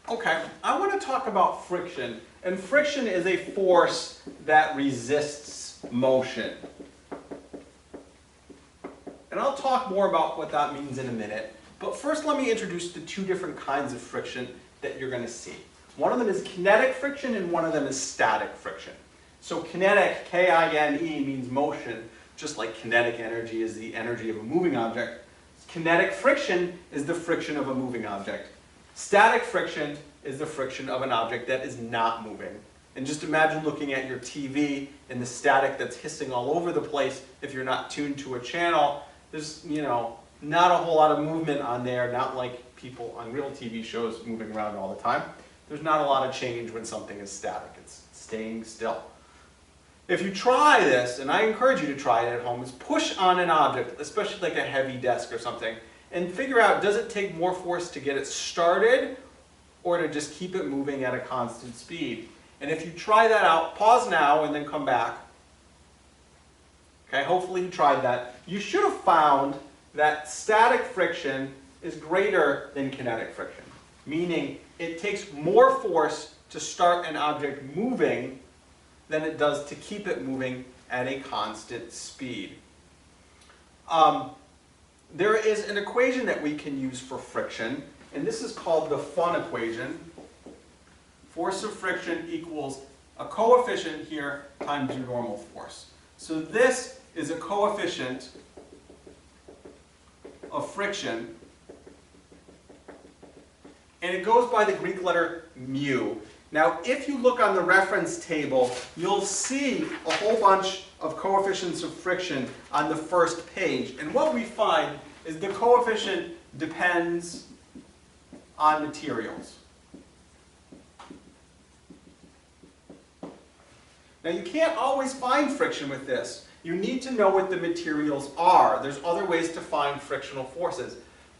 Okay, I want to talk about friction. And friction is a force that resists motion. And I'll talk more about what that means in a minute. But first let me introduce the two different kinds of friction that you're going to see. One of them is kinetic friction and one of them is static friction. So kinetic, K-I-N-E, means motion, just like kinetic energy is the energy of a moving object. Kinetic friction is the friction of a moving object. Static friction is the friction of an object that is not moving. And just imagine looking at your TV and the static that's hissing all over the place if you're not tuned to a channel. There's, not a whole lot of movement on there, not like people on real TV shows moving around all the time. There's not a lot of change when something is static. It's staying still. If you try this, and I encourage you to try it at home, is push on an object, especially like a heavy desk or something, and figure out, does it take more force to get it started or to just keep it moving at a constant speed? And if you try that out, pause now and then come back. Okay, hopefully you tried that. You should have found that static friction is greater than kinetic friction, meaning it takes more force to start an object moving than it does to keep it moving at a constant speed. There is an equation that we can use for friction, and this is called the fun equation. Force of friction equals a coefficient here times your normal force. So this is a coefficient of friction, and it goes by the Greek letter mu. Now, if you look on the reference table, you'll see a whole bunch of coefficients of friction on the first page. And what we find is the coefficient depends on materials. Now, you can't always find friction with this. You need to know what the materials are. There's other ways to find frictional forces.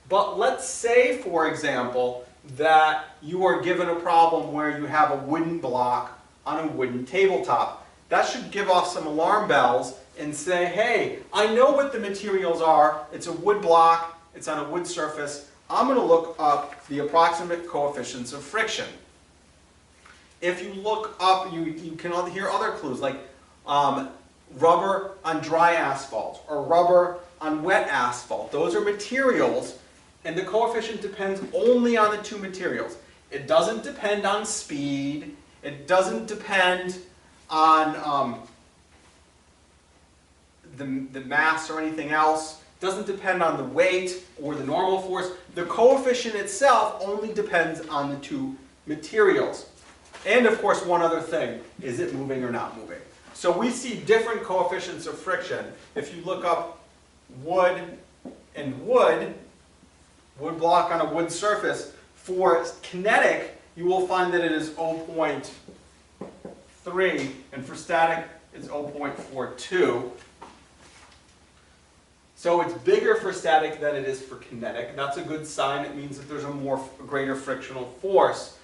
But let's say, for example, that you are given a problem where you have a wooden block on a wooden tabletop. That should give off some alarm bells and say, hey, I know what the materials are. It's a wood block. It's on a wood surface. I'm going to look up the approximate coefficients of friction. If you look up, you can hear other clues like rubber on dry asphalt or rubber on wet asphalt. Those are materials. And the coefficient depends only on the two materials. It doesn't depend on speed. It doesn't depend on the mass or anything else. It doesn't depend on the weight or the normal force. The coefficient itself only depends on the two materials. And of course, one other thing, is it moving or not moving? So we see different coefficients of friction. If you look up wood and wood block on a wood surface, for kinetic, you will find that it is 0.3, and for static, it's 0.42. So it's bigger for static than it is for kinetic. That's a good sign. It means that there's a greater frictional force.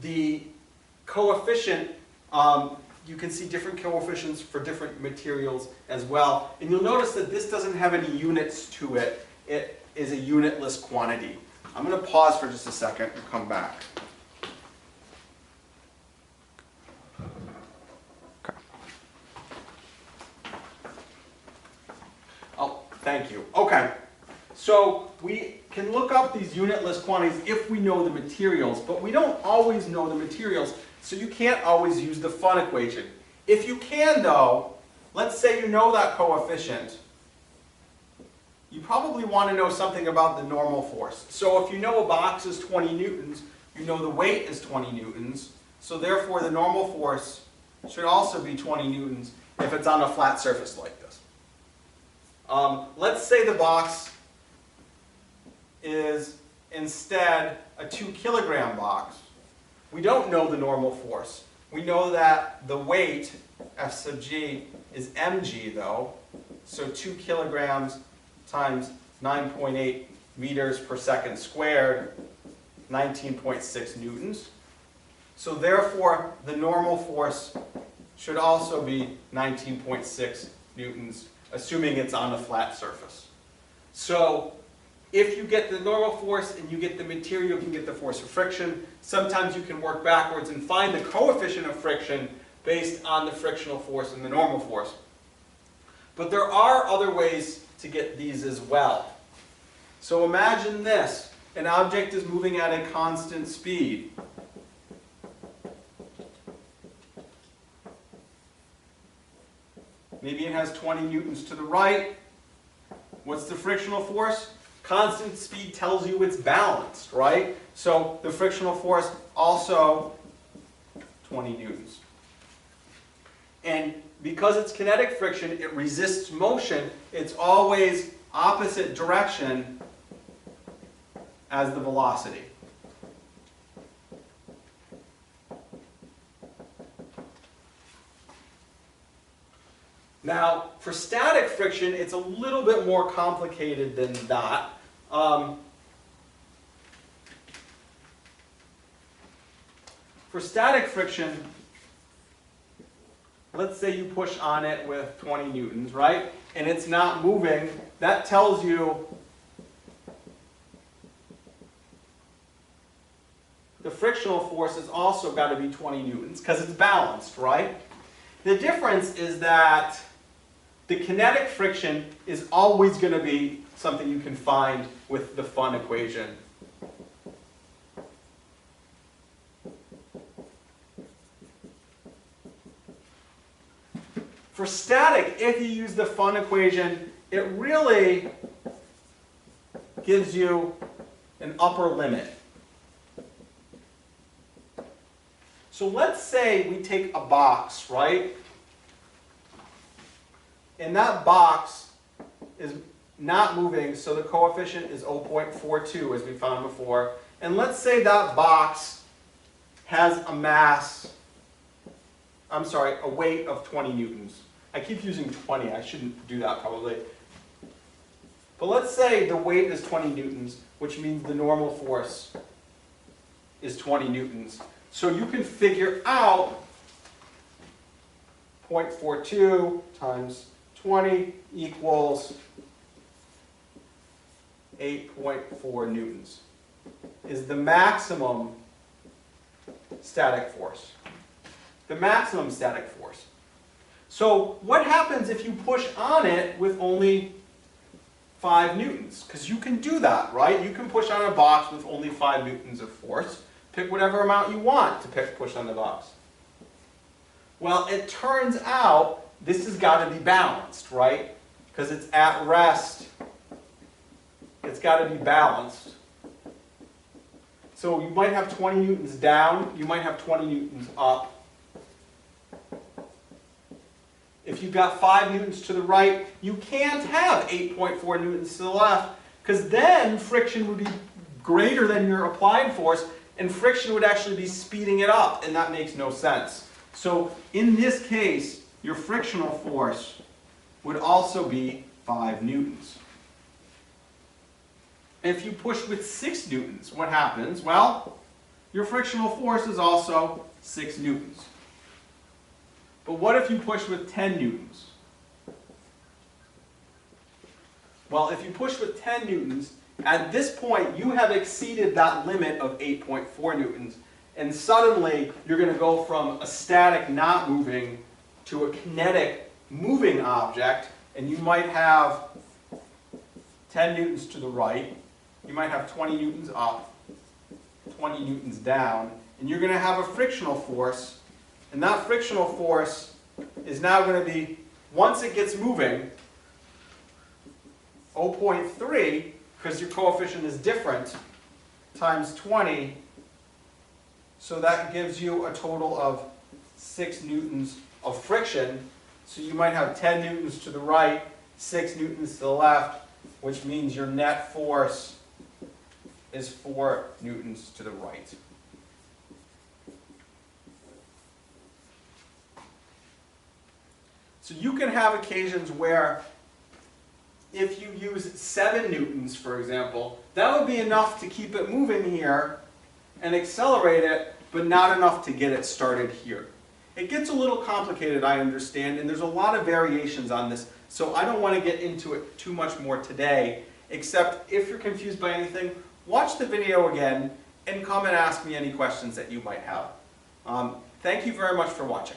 The coefficient, you can see different coefficients for different materials as well. And you'll notice that this doesn't have any units to it. It is a unitless quantity. I'm going to pause for just a second and come back. Okay. Oh, thank you. Okay. So we can look up these unitless quantities if we know the materials, but we don't always know the materials, so you can't always use the fun equation. If you can, though, let's say you know that coefficient, you probably want to know something about the normal force. So if you know a box is 20 newtons, you know the weight is 20 newtons, so therefore the normal force should also be 20 newtons if it's on a flat surface like this. Let's say the box is instead a 2 kilogram box. We don't know the normal force. We know that the weight, F sub g, is mg though. So 2 kilograms times 9.8 meters per second squared, 19.6 newtons. So therefore, the normal force should also be 19.6 newtons, assuming it's on a flat surface. So if you get the normal force and you get the material, you can get the force of friction. Sometimes you can work backwards and find the coefficient of friction based on the frictional force and the normal force. But there are other ways to get these as well. So imagine this. An object is moving at a constant speed. Maybe it has 20 newtons to the right. What's the frictional force? Constant speed tells you it's balanced, right? So the frictional force also 20 newtons. And because it's kinetic friction, it resists motion. It's always opposite direction as the velocity. Now, for static friction, it's a little bit more complicated than that. For static friction, let's say you push on it with 20 newtons, right? And it's not moving. That tells you the frictional force has also got to be 20 newtons because it's balanced, right? The difference is that the kinetic friction is always going to be something you can find with the fun equation. For static, if you use the fun equation, it really gives you an upper limit. So let's say we take a box, right? And that box is not moving, so the coefficient is 0.42 as we found before. And let's say that box has a mass, a weight of 20 newtons. I keep using 20, I shouldn't do that probably. But let's say the weight is 20 newtons, which means the normal force is 20 newtons. So you can figure out 0.42 times 20 equals 8.4 newtons is the maximum static force. The maximum static force. So what happens if you push on it with only 5 newtons? Because you can do that, right? You can push on a box with only 5 newtons of force. Pick whatever amount you want to push on the box. Well, it turns out this has got to be balanced, right? Because it's at rest. It's got to be balanced. So you might have 20 newtons down. You might have 20 newtons up. If you've got 5 newtons to the right, you can't have 8.4 newtons to the left, because then friction would be greater than your applied force, and friction would actually be speeding it up, and that makes no sense. So in this case, your frictional force would also be 5 newtons. If you push with 6 newtons, what happens? Well, your frictional force is also 6 newtons. But what if you push with 10 newtons? Well, if you push with 10 newtons, at this point you have exceeded that limit of 8.4 newtons, and suddenly you're going to go from a static not moving to a kinetic moving object, and you might have 10 newtons to the right, you might have 20 newtons up, 20 newtons down, and you're going to have a frictional force. And that frictional force is now going to be, once it gets moving, 0.3, because your coefficient is different, times 20. So that gives you a total of 6 newtons of friction. So you might have 10 newtons to the right, 6 newtons to the left, which means your net force is 4 newtons to the right. So you can have occasions where if you use 7 newtons, for example, that would be enough to keep it moving here and accelerate it, but not enough to get it started here. It gets a little complicated, I understand, and there's a lot of variations on this, so I don't want to get into it too much more today, except if you're confused by anything, watch the video again and come and ask me any questions that you might have. Thank you very much for watching.